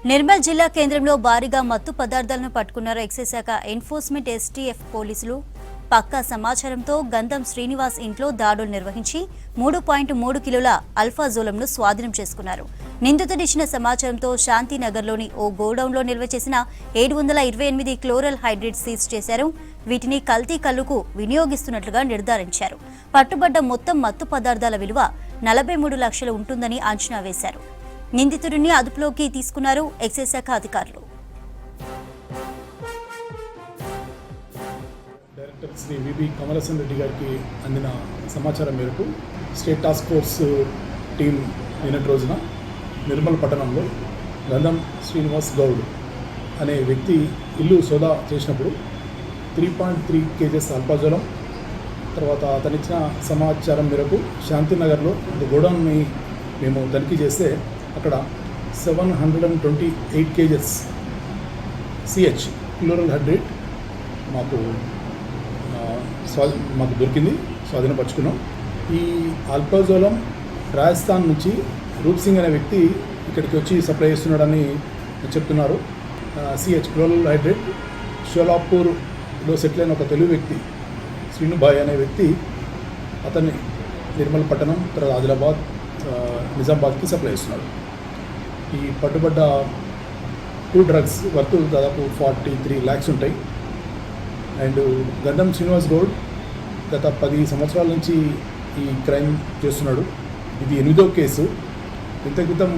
నిర్మల్ జిల్లా కేంద్రంలో భారీగా మత్తు పదార్థాలను పట్టుకున్నారు ఎక్సైజ్ శాఖ ఎన్ఫోర్స్మెంట్ ఎస్టీఎఫ్ పోలీసులు. పక్కా సమాచారంతో గంధం శ్రీనివాస్ ఇంట్లో దాడులు నిర్వహించి 3.3 కిలోల అల్ఫాజోలంను స్వాధీనం చేసుకున్నారు. నిందితుడిచ్చిన సమాచారంతో శాంతినగర్లోని ఓ గోడౌన్లో నిల్వ చేసిన 728 క్లోరల్ హైడ్రేట్ సీజ్ చేశారు. వీటిని కల్తీ కల్లుకు వినియోగిస్తున్నట్లుగా నిర్ధారించారు. పట్టుబడ్డ మొత్తం మత్తు పదార్థాల విలువ 43 లక్షలు ఉంటుందని అంచనా వేశారు. నిందితుడిని అదుపులోకి తీసుకున్నారు ఎక్సైజ్ శాఖ అధికారులు. డైరెక్టర్ శ్రీ విబి కమలసన్ రెడ్డి గారికి అందిన సమాచారం మేరకు స్టేట్ టాస్క్ ఫోర్స్ టీం నిన్నటి రోజున నిర్మల్ పట్టణంలో గంధం శ్రీనివాస్ గౌడ్ అనే వ్యక్తి ఇల్లు సోదా చేసినప్పుడు 3.3 కేజెస్ అల్పాజోలం, తర్వాత అతనిచ్చిన సమాచారం మేరకు శాంతినగర్లో గోడౌన్ని మేము తనిఖీ చేస్తే అక్కడ 728 కేజెస్ సిహెచ్ క్లోరల్ హైడ్రేట్ మాకు దొరికింది, స్వాధీనపరుచుకున్నాం. ఈ అల్పాజోలం రాజస్థాన్ నుంచి రూప్ సింగ్ అనే వ్యక్తి ఇక్కడికి వచ్చి సప్లై చేస్తున్నాడని చెప్తున్నారు. సిహెచ్ క్లోరల్ హైడ్రేట్ షోలాపూర్లో సెటిల్ అయిన ఒక తెలుగు వ్యక్తి శ్రీనుభాయ్ అనే వ్యక్తి అతన్ని నిర్మల్ పట్టణం, తర్వాత ఆదిలాబాద్, నిజామాబాద్కి సప్లై చేస్తున్నాడు. ఈ పట్టుబడ్డ 2 డ్రగ్స్ వర్తు దాదాపు 43 lakhs ఉంటాయి. అండ్ గంధం శ్రీనివాస్ గౌడ్ గత 10 సంవత్సరాల నుంచి ఈ క్రైమ్ చేస్తున్నాడు. ఇది 8వ కేసు. ఇంత క్రితం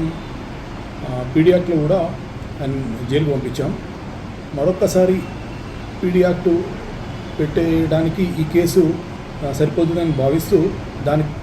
పీడీ యాక్ట్లో కూడా ఆయన జైలుకు పంపించాం. మరొక్కసారి పీడీ యాక్ట్ పెట్టేయడానికి ఈ కేసు సరిపోతుందని భావిస్తూ దానికి